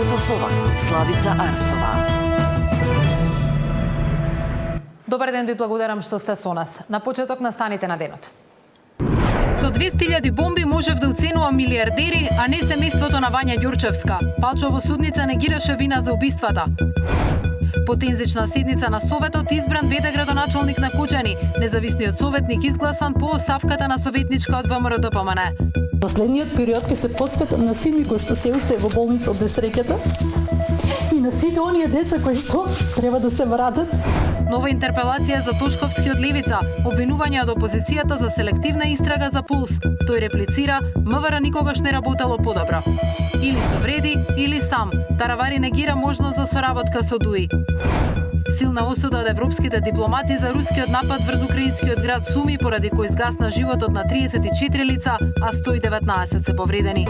студиото со вас, Славица Арсова. Добар ден, ви благодарам што сте со нас. На почеток настаните на денот. Со 200.000 бомби можев да уценувам милиардери, а не семејството на Вања Ѓурчевска. Палчо во судница негираше вина за убиствата. Потензична седница на Советот избран ВД градоначалник на Куџани. Независниот советник изгласан по оставката на советничка од ВМРО-ДПМН. Последниот период ќе се посветам на сите кои што се уште е во болница од несреќата и на сите оние деца кои што треба да се вратат. Нова интерпелација за Тошковски од Левица, обвинување од опозицијата за селективна истрага за Пулс. Тој реплицира, МВР никогаш не работело подобро. Или се вреди, или сам. Таравари негира можност за соработка со ДУИ. Силна осуда од европските дипломати за рускиот напад врз украинскиот град Суми, поради кој згасна животот на 34 лица, а 119 се повредени.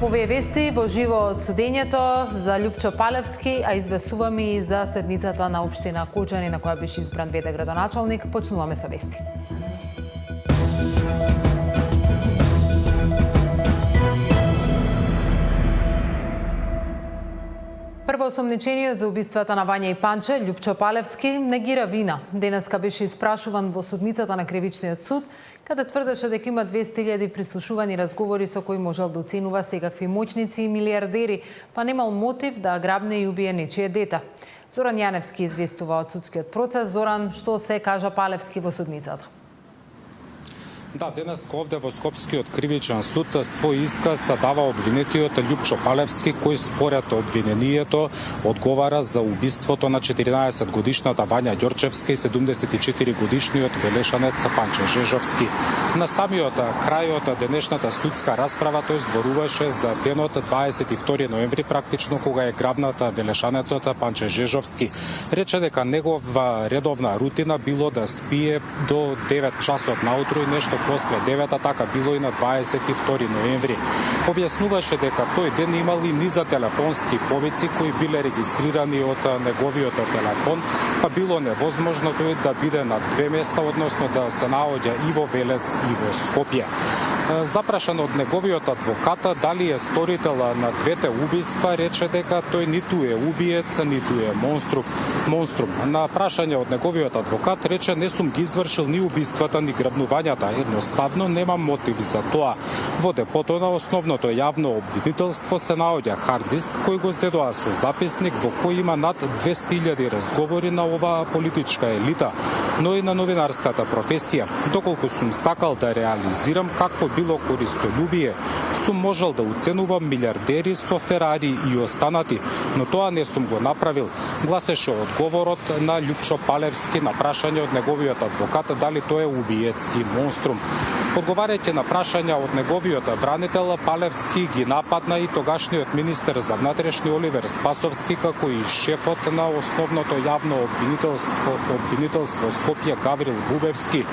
Овие вести во живо од судењето за Љупчо Палевски, а известуваме и за седницата на општина Куџани на која беше избран ВД градоначалник. Почнуваме со вести. Првоосомничениот за убиствата на Вања и Панче, Љупчо Палевски, негира вина. Денеска беше испрашуван во судницата на Кривичниот суд, каде тврдеше дека има 200.000 прислушувани разговори со кои можел да оценува секакви моќници и милиардери, па немал мотив да грабне и убие нечие дете. Зоран Јаневски известува од судскиот процес. Зоран, што се кажа Палевски во судницата? Да, денес овде во Скопскиот кривичен суд свој исказ дава обвинетиот Љупчо Палевски, кој според обвинението одговара за убиството на 14 годишната Вања Ѓорчевска и 74 годишниот велешанец Панче Жежовски. На самиот крај од денешната судска расправа тој зборуваше за денот 22 ноември практично, кога е грабната велешанецот Панче Жежовски. Рече дека негова редовна рутина било да спие до 9 часот наутро и нешто после 9-та, така било и на 22 ноември. Објаснуваше дека тој ден имали низа телефонски повици кои биле регистрирани од неговиот телефон, па било невозможно тој да биде на две места, односно да се наоѓа и во Велес и во Скопје. Запрашан од неговиот адвокат дали е сторител на двете убиства, рече дека тој ниту е убиец, ниту е монструм. На прашање од неговиот адвокат рече не сум ги извршил ни убиствата, ни грабнувањата, едноставно немам мотив за тоа. Во депото на основното јавно обвинителство се наоѓа хард диск кој го зедоа со записник во кој има над 200.000 разговори на оваа политичка елита, но и на новинарската професија. Доколку сум сакал да реализирам какво било користолюбие, сум можел да уценувам милиардери со Ферари и останати, но тоа не сум го направил, гласеше одговорот на Љупчо Палевски на прашање од неговиот адвокат дали тој е убиец и монструм. Одговарајќи на прашања од неговиот бранител, Палевски ги нападна и тогашниот министер за внатрешни Оливер Спасовски, како и шефот на основното јавно обвинителство Скопје Гаврил Губевски,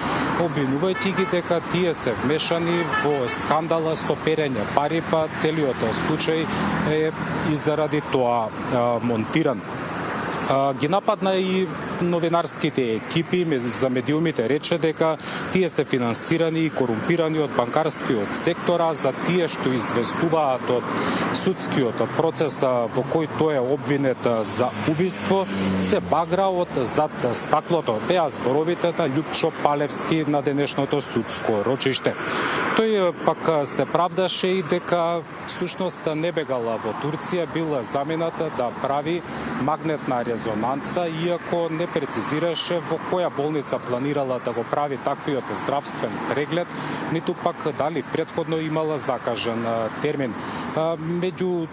обвинувајќи ги дека тие се вмешани во скандала со перење пари, па целиот случај е и заради тоа монтиран. Ги нападна и новинарските екипи за медиумите, рече дека тие се финансирани и корумпирани од банкарскиот сектор, а за тие што известуваат од судскиот процес во кој тој е обвинет за убиство, се багра од зад стаклото. Беа зборовите на Љупчо Палевски на денешното судско рочиште. Тој пак се правдаше и дека всушност не бегала во Турција, бил заменат да прави магнетна резонанца, иако не прецизираше во која болница планирала да го прави таквиот здравствен преглед, ниту пак дали претходно имала закажан термин. Меѓу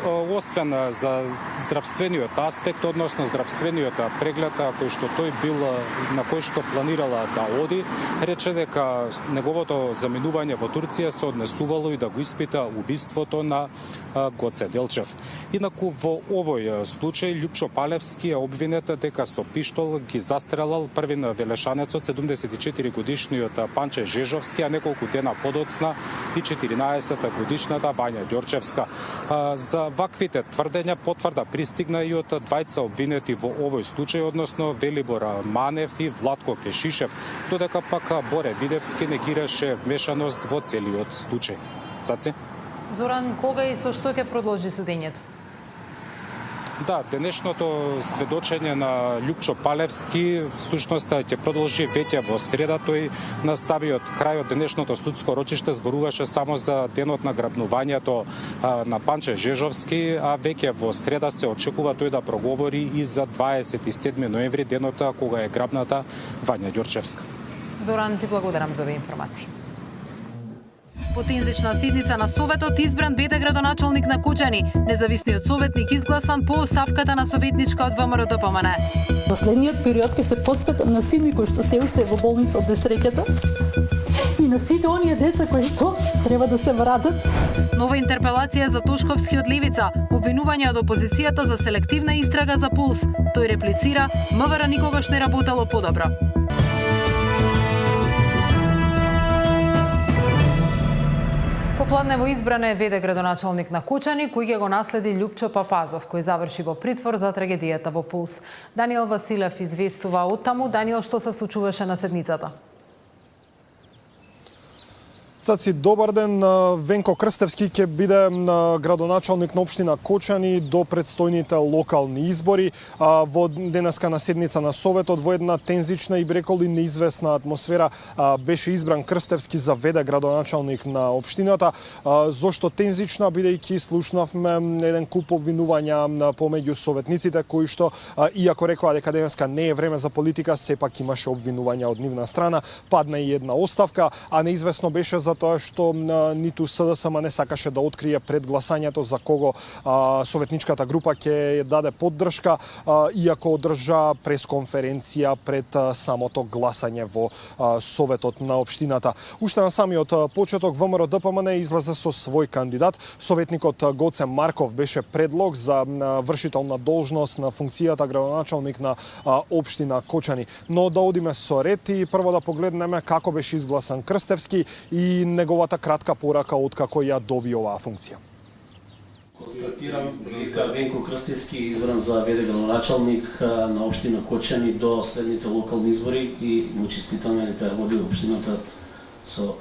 освен за здравствениот аспект, односно здравствениот преглед кој што тој бил, на кој што планирала да оди, рече дека неговото заминување во Турција се однесувало и да го испита убиството на Гоце Делчев. Инаку во овој случај Љупчо Палевски е обвинет дека со пиштол ги застрелал првин велешанецот 74 годишниот Панче Жежовски, а неколку дена подоцна и 14 годишната Вања Ѓорчевска. За ваквите тврдења потврда пристигна и од двајца обвинети во овој случај, односно Велибор Манев и Владко Кешишев, додека пак Боре Видевски негираше вмешаност во целиот случај. Цаци? Зоран, кога и со што ќе продолжи судењето? Да, денешното сведочење на Љупчо Палевски всушност ќе продолжи веќе во среда. Тој на самиот крај од денешното судско рочиште зборуваше само за денот на грабнувањето на Панче Жежовски, а веќе во среда се очекува тој да проговори и за 27 ноември, денот кога е грабната Вања Ѓорчевска. Зоран, ти благодарам за овие информации. По тензична седница на Советот избран ВД градоначалник на Кочани. Независниот советник изгласан по оставката на советничка од ВМРО ДПМН. Последниот период ќе се посветам на син ми кој што се уште е во болница од несреќата и на сите оние деца кои што треба да се вратат. Нова интерпелација за Тошковски од Левица. Обвинување од опозицијата за селективна истрага за Пулс. Тој реплицира: МВР никогаш не работело подобро. Попладнево избран е ВД градоначалник на Кочани, кој ќе го наследи Љупчо Папазов, кој заврши во притвор за трагедијата во Пулс. Даниел Василев известува од таму. Даниел, што се случуваше на седницата? Цаци, добар ден. Венко Крстевски ќе биде градоначалник на општина Кочани до предстојните локални избори. Во денеска на седница на Советот во една тензична и би рекол и неизвестна атмосфера беше избран Крстевски за ВД градоначалник на општината. Зошто тензична, бидејќи слушнавме еден куп обвинувања помеѓу советниците кои што, иако рекоа дека денеска не е време за политика, сепак имаше обвинувања од нивна страна. Падна и една оставка, а неизвестно беше за тоа што ниту СДСМ не сакаше да открие пред гласањето за кого советничката група ќе даде поддршка, иако одржа пресконференција пред самото гласање во Советот на општината. Уште на самиот почеток ВМРО ДПМН излезе со свој кандидат. Советникот Гоце Марков беше предлог за вршител на должност на функцијата градоначалник на општина Кочани. Но да одиме со ред и прво да погледнеме како беше изгласан Крстевски и неговата кратка порака откако ја доби оваа функција. Констатирам дека Венко Крстевски е избран за ВД градоначалник на општина Кочани до следните локални избори и му честитаме дека води општината со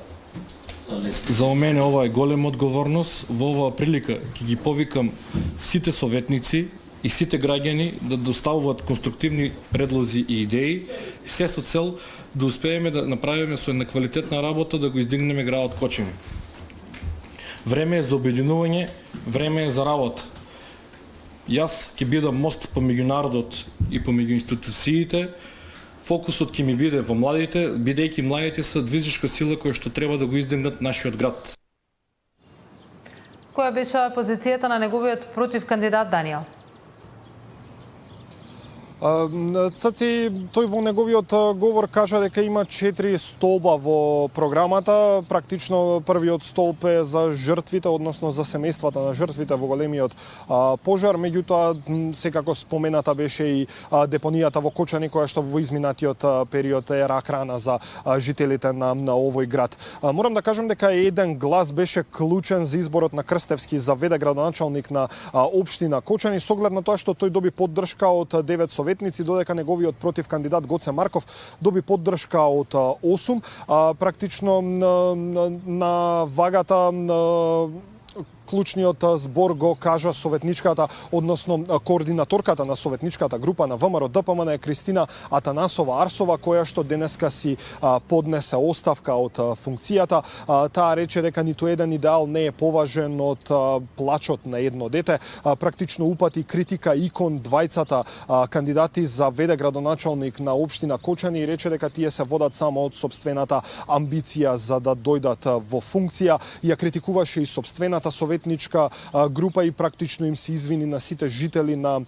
лесно. За мене ова е голема одговорност. Во оваа прилика ќе ги повикам сите советници и сите граѓани да доставуваат конструктивни предлози и идеи, се со цел да успееме да направиме со една квалитетна работа да го издигнеме градот Кочани. Време е за обединување, време е за работа. Јас ќе бидам мост помеѓу народот и помеѓу институциите. Фокусот ќе ми биде во младите, бидејќи младите се движечка сила која што треба да го издигнат нашиот град. Која беше позицијата на неговиот против кандидат Даниел? Цаци, тој во неговиот говор кажа дека има 4 столба во програмата. Практично првиот столб е за жртвите, односно за семејствата на жртвите во големиот пожар. Меѓутоа, секако спомената беше и депонијата во Кочани, која што во изминатиот период е рак рана за жителите на овој град. Морам да кажам дека еден глас беше клучен за изборот на Крстевски за ВД градоначалник на општина Кочани, со оглед на тоа што тој доби поддршка од 9 советници, додека неговиот против кандидат Гоце Марков доби поддршка од 8. Практично на вагата клучниот збор го кажа советничката, односно координаторката на советничката група на ВМРО ДПМН е Кристина Атанасова Арсова, која што денеска си поднесе оставка од функцијата. Таа рече дека ниту еден идеал не е поважен од плачот на едно дете. Практично упати критика и кон двајцата кандидати за ВД градоначалник на општина Кочани и рече дека тие се водат само од сопствената амбиција за да дојдат во функција. Ја критикуваше и сопствената советничка група и практично им се извини на сите жители на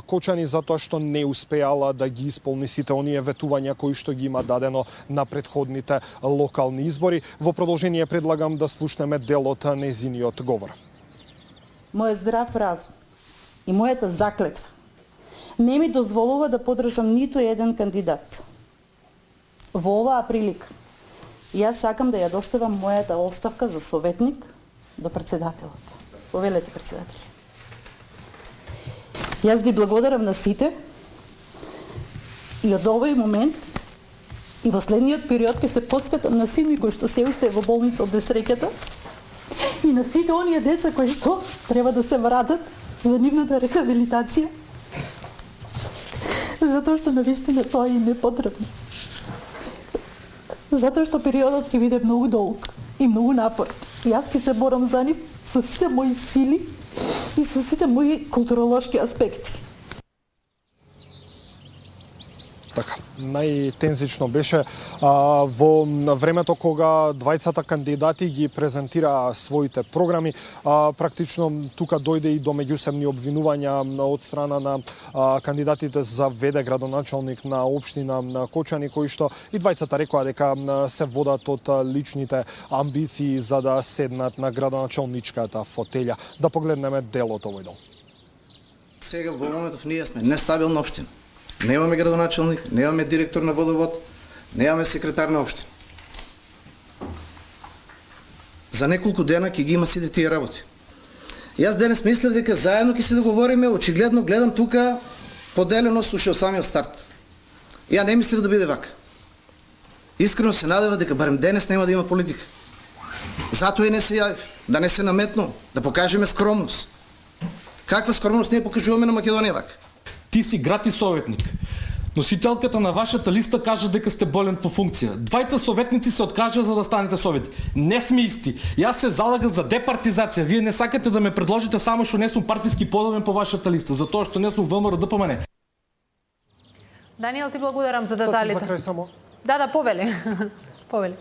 Кочани за тоа што не успеала да ги исполни сите оние ветувања кои што ги има дадено на претходните локални избори. Во продолжение предлагам да слушнеме дел од незиниот говор. Мојот здрав разум и мојата заклетва не ми дозволува да поддржам ниту еден кандидат. Во оваа прилика јас сакам да ја доставам мојата оставка за советник до председателот. Повелете, председател. Јас ги благодарам на сите и од овој момент и во следниот период ќе се посветам на син ми кој што се уште е во болница од несреќата и на сите оние деца кои што треба да се вратат за нивната рехабилитација, затоа што навистина тоа им е потребно. Затоа што периодот ќе биде многу долг и многу напорен. Јас ќе се борам за нив со сите мои сили и со сите мои културолошки аспекти. Така, најтензично беше во времето кога двајцата кандидати ги презентираа своите програми, практично тука дојде и до меѓусебни обвинувања од страна на кандидатите за ВД градоначалник на општина Кочани, кои што и двајцата рекоа дека се водат од личните амбиции за да седнат на градоначалничката фотелја. Да погледнеме дел од овој дел. Сега во моментов ние сме нестабилна општина. Немаме градоначалник, немаме директор на водовод, немаме секретар на општина. За неколку дена ќе ги има сите тие работи. Јас денес мислев дека заедно ќе се договориме, очигледно гледам тука поделеност уште од самиот старт. Ја не мислев да биде вака. Искрено се надева дека барем денес нема да има политика. Затоа и не се јавив, да не се наметнувам, да покажеме скромност. Каква скромност ние покажуваме на Македонија вака? Ти си град советник. Носителката на вашата листа кажа дека сте болен по функција. Двајца советници се откажаа за да станете советник. Не сме исти. Јас се залагам за департизација. Вие не сакате да ме предложите само што не сум партиски подобен по вашата листа, затоа што не сум ВМРО ДПМН. Даниел, ти благодарам за деталите. За крај само. Да, повели. Повели.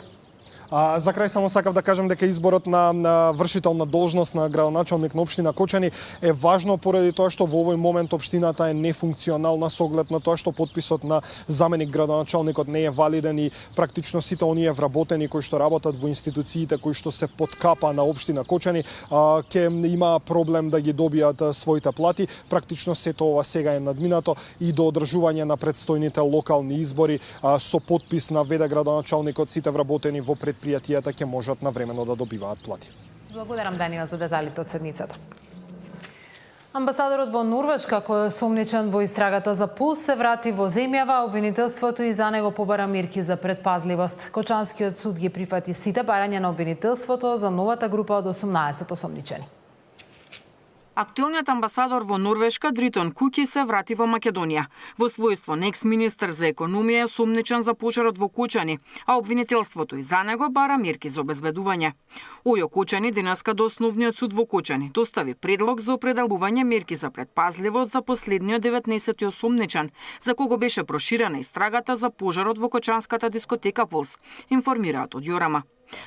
За крај само сакав да кажам дека изборот на вршител на должност на градоначалник на општина Кочани е важно поради тоа што во овој момент општината е нефункционална со оглед на тоа што потписот на заменик градоначалникот не е валиден и практично сите оние вработени кои што работат во институциите кои што се под капа на општина Кочани ќе има проблем да ги добијат своите плати. Практично сето ова сега е надминато и до одржување на предстојните локални избори со потпис на ВД градоначалникот сите вработени во предпријатијата ќе можат навремено да добиваат плати. Благодарам, Даниел, за деталите од седницата. Амбасадорот во Норвешка, кој е осомничен во истрагата за Пулс, се врати во земјава, а обвинителството и за него побара мерки за предпазливост. Кочанскиот суд ги прифати сите барања на обвинителството за новата група од 18 осомничени. Актуелниот амбасадор во Норвешка Дритон Куки се врати во Македонија. Во својство на екс-министер за економија е осомничен за пожарот во Кочани, а обвинителството и за него бара мерки за обезбедување. Ојо Кочани денеска до основниот суд во Кочани достави предлог за определување мерки за предпазливост за последниот 19-ти осомничен, за кого беше проширена истрагата за пожарот во кочанската дискотека Пулс, информираат од Јорама.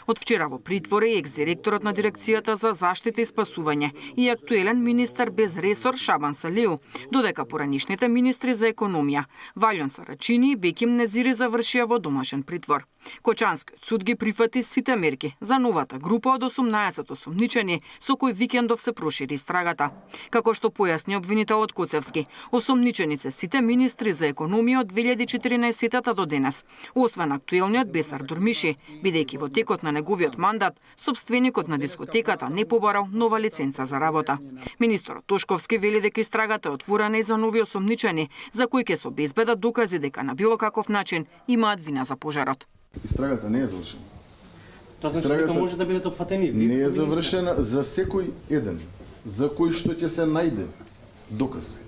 Од вчера во притвор е екс-директорот на дирекцијата за заштита и спасување и актуелен министер без ресор Шабан Салиу, додека поранишните министри за економија Валјон Сарачини и Беким Незири завршија во домашен притвор. Кочанскиот суд ги прифати сите мерки за новата група од 18 осомничени со кој викендов се прошири истрагата. Како што појасни обвинителот Коцевски, осомничени се сите министри за економија од 2014 до денес, освен актуелниот Бесар Дурмиши, бидејќи во текот на неговиот мандат, собственикот на дискотеката не побарал нова лиценца за работа. Министерот Тошковски вели дека истрагата е отворена и за нови осомничени, за кои ќе се обезбедат докази дека на било каков начин имаат вина за пожарот. Истрагата не е завршена. Тоа значи дека може да бидат опфатени. Не е завршена за секој еден, за кој што ќе се најде доказ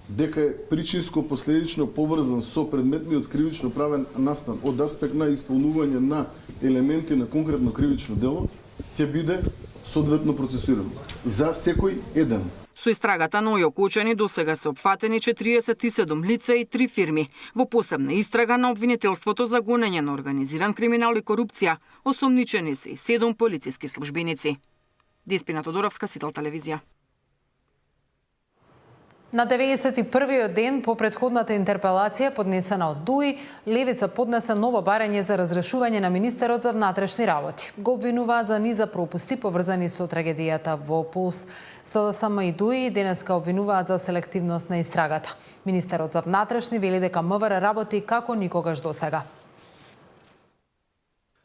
дека е причинско-последично поврзан со предметниот кривично правен настан од аспект на исполнување на елементи на конкретно кривично дело, ќе биде соодветно процесиран за секој еден. Со истрагата на Ојо Кочани досега се опфатени 47 лица и 3 фирми во посебна истрага на обвинителството за гонење на организиран криминал и корупција. Осомничени се и 7 полициски службеници. Деспина Тодоровска, Сител телевизија. На 91-иот ден по претходната интерпелација поднесена од ДУИ, Левица поднесе ново барање за разрешување на министерот за внатрешни работи. Го обвинуваат за низа пропусти поврзани со трагедијата во Пулс. СДСМ и ДУИ денеска обвинуваат за селективност на истрагата. Министерот за внатрешни вели дека МВР работи како никогаш досега.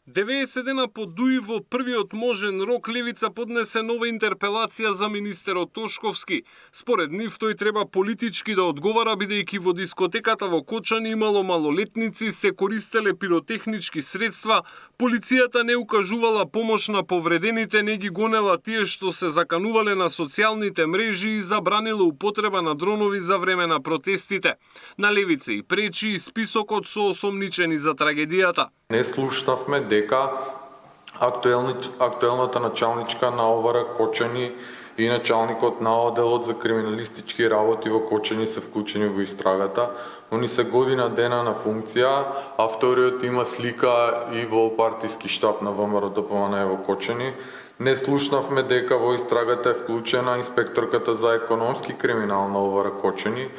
90 дена по Дуи во првиот можен рок Левица поднесе нова интерпелација за министерот Тошковски. Според нив тој треба политички да одговара бидејќи во дискотеката во Кочани имало малолетници, се користеле пиротехнички средства, полицијата не укажувала помош на повредените, не ги гонела тие што се заканувале на социјалните мрежи и забранила употреба на дронови за време на протестите. На Левица и пречи и списокот со осомничени за трагедијата. Не слушнавме дека актуелната началничка на ОВР Кочани и началникот на одделот за криминалистички работи во Кочани се вклучени во истрагата. Они се година дена на функција, а вториот има слика и во партиски штаб на ВМРО-ДПМН во Кочани. Не слушнавме дека во истрагата е вклучена инспекторката за економски криминал на ОВР Кочани,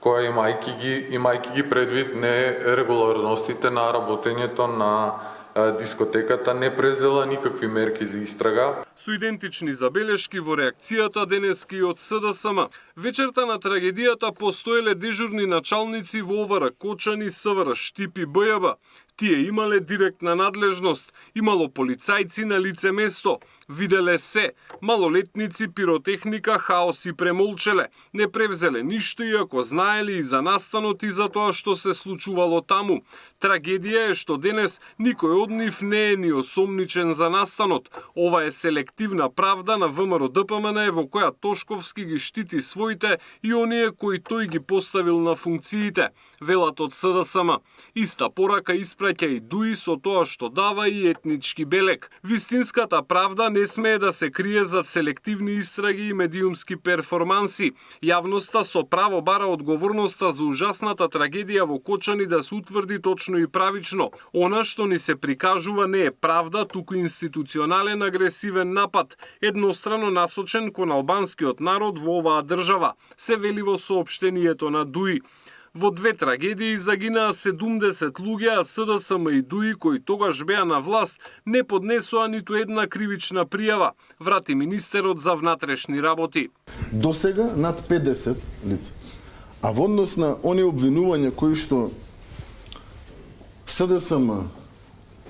која имајќи ги предвид нерегуларностите на работењето на дискотеката, не презела никакви мерки за истрага. Со идентични забелешки во реакцијата денески од СДСМ. Вечерта на трагедијата постоеле дежурни началници во ОВР Кочани, СВР Штип и БЈБ. Тие имале директна надлежност, имало полицајци на лице место, виделе се, малолетници, пиротехника, хаос и премолчеле, не превзеле ништо иако знаеле и за настанот и за тоа што се случувало таму. Трагедија е што денес никој од нив не е ни осомничен за настанот. Ова е селективна правда на ВМРО-ДПМН во која Тошковски ги штити своите и оние кои тој ги поставил на функциите, велат од СДСМ. Иста порака испраќа и Дуи со тоа што дава и етнички белег. Вистинската правда не смее да се крие зад селективни истраги и медиумски перформанси. Јавноста со право бара одговорноста за ужасната трагедија во Кочани да се утврди точно и правично. Она што ни се прикажува не е правда, туку институционален агресивен напад, еднострано насочен кон албанскиот народ во оваа држава, се вели во соопштението на Дуи. Во две трагедии загинаа 70 луѓе, а СДСМ и Дуи, кои тогаш беа на власт, не поднесоа ниту една кривична пријава, врати министерот за внатрешни работи. До сега над 50 лица. А во однос на оние обвинувања кои што СДСМ,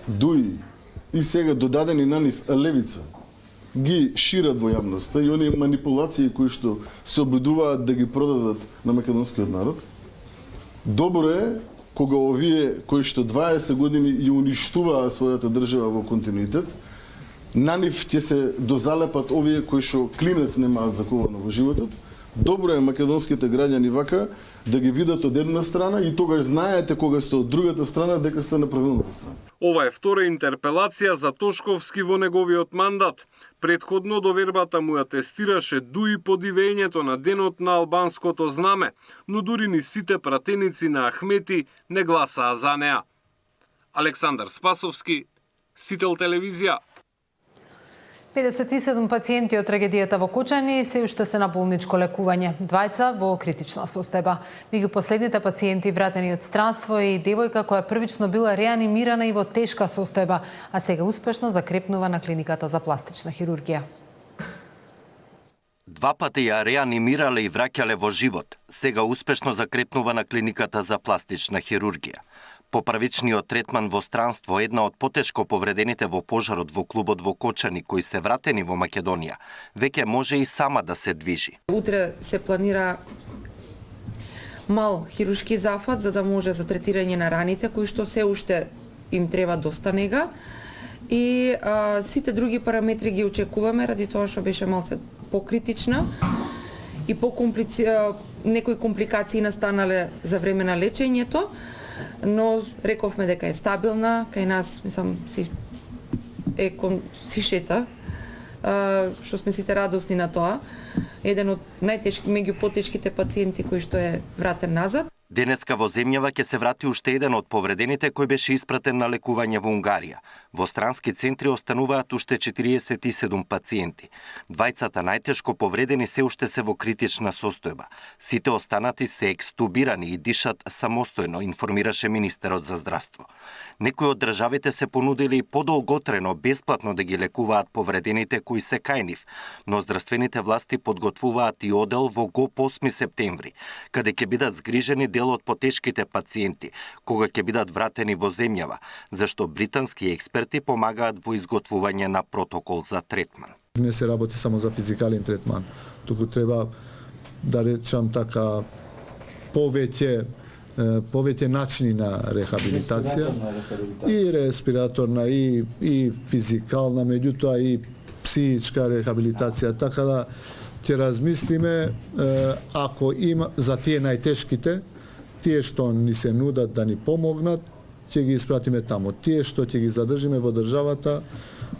Дуи и сега додадени на нив Левица ги шират во јавноста и оние манипулации кои што се обидуваат да ги продадат на македонскиот народ, добро е кога овие кои што 20 години ја уништуваа својата држава во континуитет, на нив ќе се дозалепат овие кои што клинец немаат заковано во животот. Добро е македонските граѓани вака да ги видат од една страна и тогаш знаете кога сте од другата страна дека сте на правилната страна. Ова е втора интерпелација за Тошковски во неговиот мандат. Предходно довербата му ја тестираше Дуи по дивењето на денот на албанското знаме, но дури ни сите пратеници на Ахмети не гласаа за неа. Александар Спасовски, Сител телевизија. 57 пациенти од трагедијата во Кочани се уште се на болничко лекување. Двајца во критична состојба. Меѓу последните пациенти вратени од странство е и девојка која првично била реанимирана и во тешка состојба, а сега успешно закрепнува на клиниката за пластична хирургија. Два пати ја реанимирале и враќале во живот. Сега успешно закрепнува на клиниката за пластична хирургија. По првичниот третман во странство, една од потешко повредените во пожарот во клубот во Кочани, кои се вратени во Македонија, веќе може и сама да се движи. Утре се планира мал хируршки зафат за да може за третирање на раните, кои што се уште им треба доста нега. И сите други параметри ги очекуваме, ради тоа што беше малце покритична и некои компликации настанале за време на лечењето, но рековме дека е стабилна, кај нас, мислам, си шета, што сме сите радосни на тоа. Еден од меѓу потешките пациенти кој што е вратен назад. Денеска во земјава ќе се врати уште еден од повредените кој беше испратен на лекување во Унгарија. Во странски центри остануваат уште 47 пациенти. Двајцата најтешко повредени се уште се во критична состојба. Сите останати се екстубирани и дишат самостојно, информираше министерот за здравство. Некои од државите се понудили подолготрено бесплатно да ги лекуваат повредените кои се кај нив, но здравствените власти подготвуваат и одел во ГОП 8 септември, каде ќе бидат згрижени дел дел од потешките пациенти, кога ќе бидат вратени во земјава, зашто британски експерти помагаат во изготвување на протокол за третман. Не се работи само за физикален третман, туку треба да речам така повеќе начини на рехабилитација, и респираторна, и физикална, меѓутоа и психичка рехабилитација, така да ќе размислиме ако има за тие најтешките, тие што ни се нудат да ни помогнат, ќе ги испратиме таму. Тие што ќе ги задржиме во државата,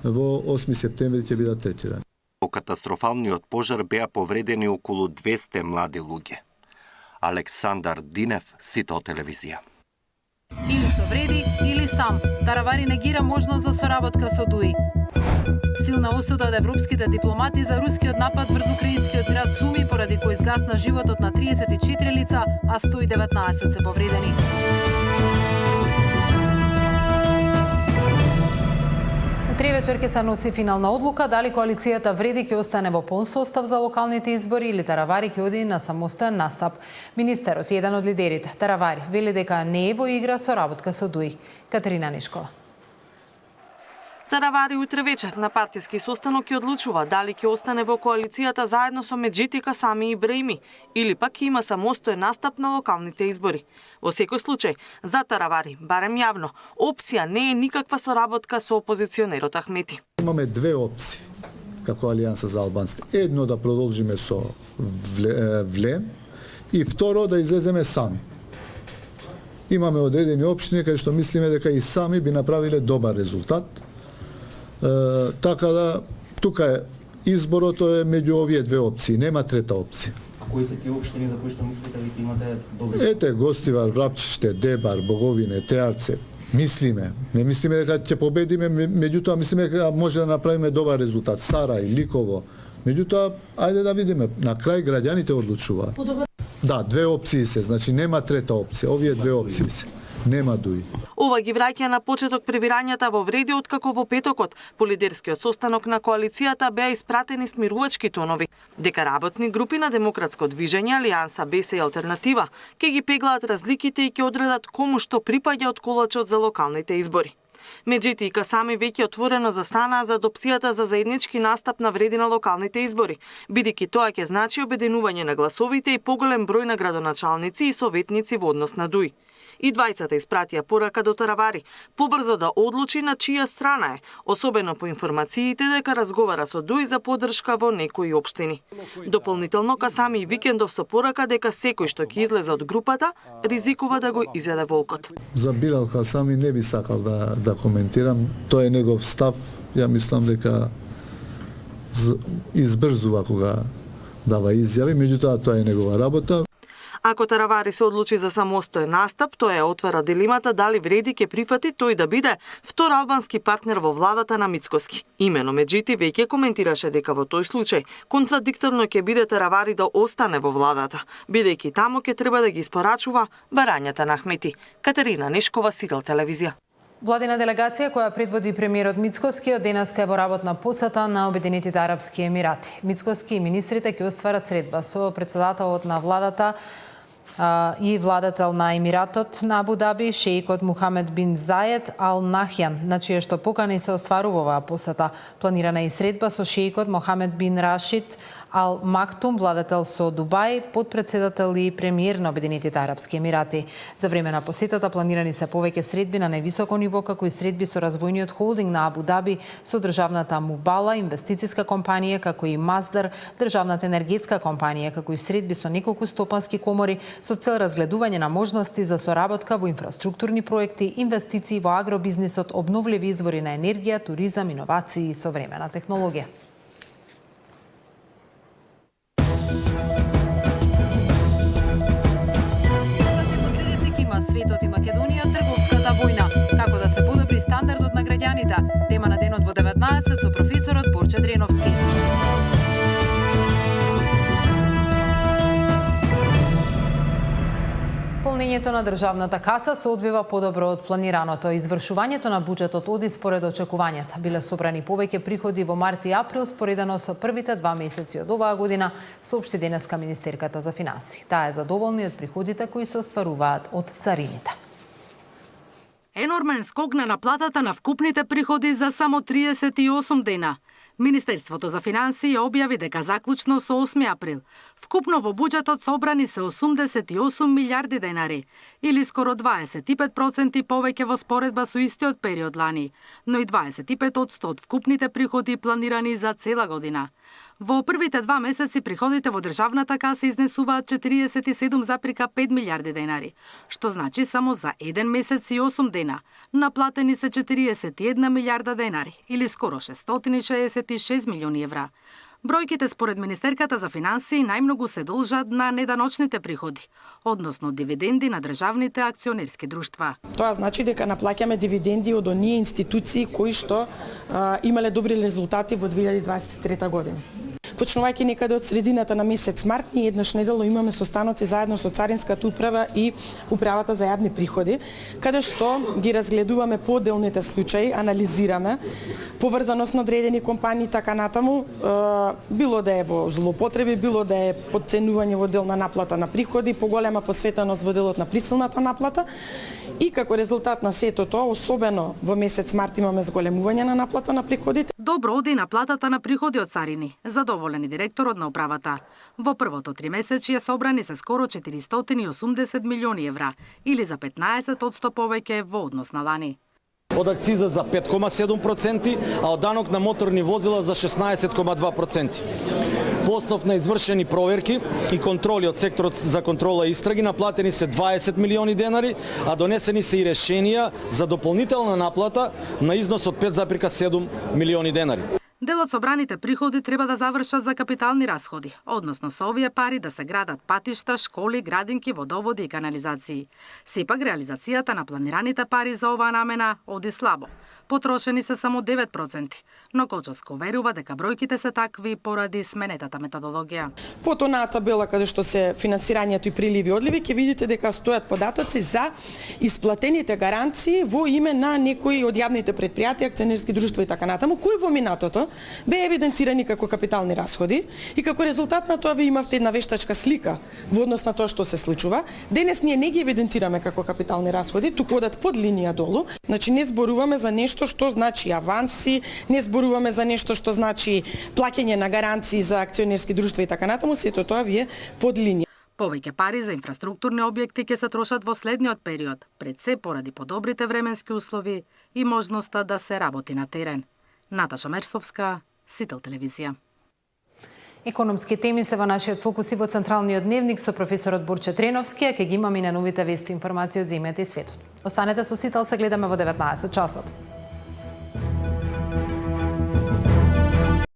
во 8 септември ќе бидат третирани. Во катастрофалниот пожар беа повредени околу 200 млади луѓе. Александар Динев, Сител телевизија. Или со вреди, или сам. Таравари негира можност за соработка со ДУИ. Силна осуда од европските дипломати за рускиот напад врз украинскиот град Суми, поради кој изгасна животот на 34 лица, а 119 се повредени. Утре вечер ќе се носи финална одлука дали коалицијата Вреди ќе остане во полн состав за локалните избори или Таравари ќе оди на самостоен настап. Министерот и еден од лидерите, Таравари, вели дека не е во игра соработка со ДУИ. Катерина Нишкова. Таравари утре вечер на партиски состанок ќе одлучува дали ќе остане во коалицијата заедно со Меджити, Касами и Бреими или пак ќе има самостоен настап на локалните избори. Во секој случај, за Таравари, барем јавно, опција не е никаква соработка со опозиционерот Ахмети. Имаме две опции како Алијанса за албанците. Едно да продолжиме со Влен и второ да излеземе сами. Имаме одредени општини кај што мислиме дека и сами би направиле добар резултат. Така да, тука е изборот е меѓу овие две опции, нема трета опција. А кои се тие општини за кои што мислите дека имате добри? Ете, Гостивар, Врапчиште, Дебар, Боговине, Теарце. Мислиме, не мислиме дека ќе победиме, меѓутоа мислиме дека може да направиме добар резултат. Сарај, Ликово. Меѓутоа, ајде да видиме, на крај граѓаните одлучуваат. Да, две опции се, значи нема трета опција, овие две опции се. Нема ДУИ. Ова ги враќа на почеток пребирањата во Вреди, откако во петокот по лидерскиот состанок на коалицијата беа испратени смирувачки тонови, дека работни групи на Демократско движење, Алијанса, БЕС и Алтернатива ќе ги пеглаат разликите и ќе одредат кому што припаѓа од колачот за локалните избори. Меджити и Касами веќе отворено застанаа за опцијата за заеднички настап на Вреди на локалните избори, бидејќи тоа ќе значи обединување на гласовите и поголем број на градоначалници и советници во однос на ДУИ. И двајцата испратија порака до Таравари побрзо да одлучи на чија страна е, особено по информациите дека разговара со ДУИ за поддршка во некои општини. Дополнително Касами и Викендов со порака дека секој што ќе излезе од групата ризикува да го изјаде волкот. За Билал Касами не би сакал да коментирам, тоа е негов став. Ја мислам дека избрзува кога дава изјави, меѓутоа тоа е негова работа. Ако Таравари се одлучи за самостоен настап, тоа ја отвара дилемата дали Вреди ќе прифати тој да биде втор албански партнер во владата на Мицкоски. Имено Меджити веќе коментираше дека во тој случај контрадикторно ќе биде Таравари да остане во владата, бидејќи таму ќе треба да ги испорачува барањата на Ахмети. Катерина Нешкова, Сител телевизија. Владина делегација која предводи премиерот Мицкоски од денеска е во работна посета на Обединетите арапски емирати. Мицкоски и министрите ќе остварат средба со председателот на владата и владател на Емиратот на Абу Даби, шеикот Мухамед бин Заед Ал Нахјан, на чија што покани се остварува оваа посета. Планирана е и средба со шеикот Мохамед бин Рашид Ал Мактум, владател со Дубај, подпредседател и премиер на Обединетите арапски емирати. За време на посетата планирани се повеќе средби на највисоко ниво, како и средби со развојниот холдинг на Абу Даби, со државната Мубала, инвестициска компанија, како и Маздар, државната енергетска компанија, како и средби со неколку стопански комори, со цел разгледување на можности за соработка во инфраструктурни проекти, инвестиции во агробизнисот, обновливи извори на енергија, туризам, иновации и современа технологија. Светот и Македонија, трговската војна, како да се подобри стандардот на граѓаните. Тема на денот во 19 со професорот Борче Дреновски. Наполнењето на државната каса се одвива подобро од планираното. Извршувањето на буџетот оди според очекувањата. Биле собрани повеќе приходи во март и април споредено со првите 2 месеци од оваа година, соопшти денеска министерката за финансии. Таа е задоволна од приходите кои се остваруваат од царините. Енормен скок на наплатата на вкупните приходи за само 38 дена. Министерството за финансии објави дека заклучно со 8 април вкупно во буџетот собрани се 88 милиарди денари, или скоро 25% повеќе во споредба со истиот период лани, но и 25% од вкупните приходи планирани за цела година. Во првите 2 месеци приходите во државната каса изнесуваат 47,5 милиарди денари, што значи само за 1 месец и 8 дена наплатени се 41 милиарда денари, или скоро 666 милиони евра. Бројките според Министерката за финансии најмногу се должат на неданочните приходи, односно дивиденди на државните акционерски друштва. Тоа значи дека наплаќаме дивиденди од оние институции кои што имале добри резултати во 2023 година. Почнувајќи некаде од средината на месец март, ние еднаш неделно имаме состаноци заедно со Царинската управа и Управата за јавни приходи, каде што ги разгледуваме поделните случаи, анализираме поврзаност на одредени компании така натаму, било да е во злоупотреби, било да е подценување во дел на наплата на приходи, поголема посветеност во делот на присилната наплата. И како резултат на сето тоа, особено во месец март имаме зголемување на наплата на приходите. Добро оди наплатата на приходи од царини, задоволен и директорот на управата. Во првото 3-месечие собрани се скоро 480 милиони евра, или за 15% повеќе во однос на лани. Од акциза за 5,7%, а од данок на моторни возила за 16,2%. По основ на извршени проверки и контроли од секторот за контрола и истраги наплатени се 20 милиони денари, а донесени се и решенија за дополнителна наплата на износ од 5,7 милиони денари. Дел од собраните приходи треба да завршат за капитални расходи, односно со овие пари да се градат патишта, школи, градинки, водоводи и канализации. Сепак реализацијата на планираните пари за оваа намена оди слабо. Потрошени се само 9%, но Кочовско верува дека бројките се такви поради сменетата методологија. По тонаа табела каде што се финансирањето и приливи и одливи, ќе видите дека стојат податоци за исплатените гаранции во име на некои од јавните претпријатија, акционерски друштва и така натаму, кои во минатото беа евидентирани како капитални расходи и како резултат на тоа ви имавте една вештачка слика во однос на тоа што се случува. Денес ние не ги евидентираме како капитални расходи, туку одат под линија долу. Значи не зборуваме за нешто што значи аванси, не зборуваме за нешто што значи плаќање на гаранции за акционерски друштва и така натаму, сето тоа ви е под линија. Повеќе пари за инфраструктурни објекти ќе се трошат во следниот период, пред се поради подобрите временски услови и можноста да се работи на терен. Наташа Мерсовска, Сител телевизија. Економски теми се во нашиот фокус и во Централниот дневник со професорот Борче Треновски, а ке ги имаме на новите вести информации од земјата и светот. Останете со Сител, се гледаме во 19 часот.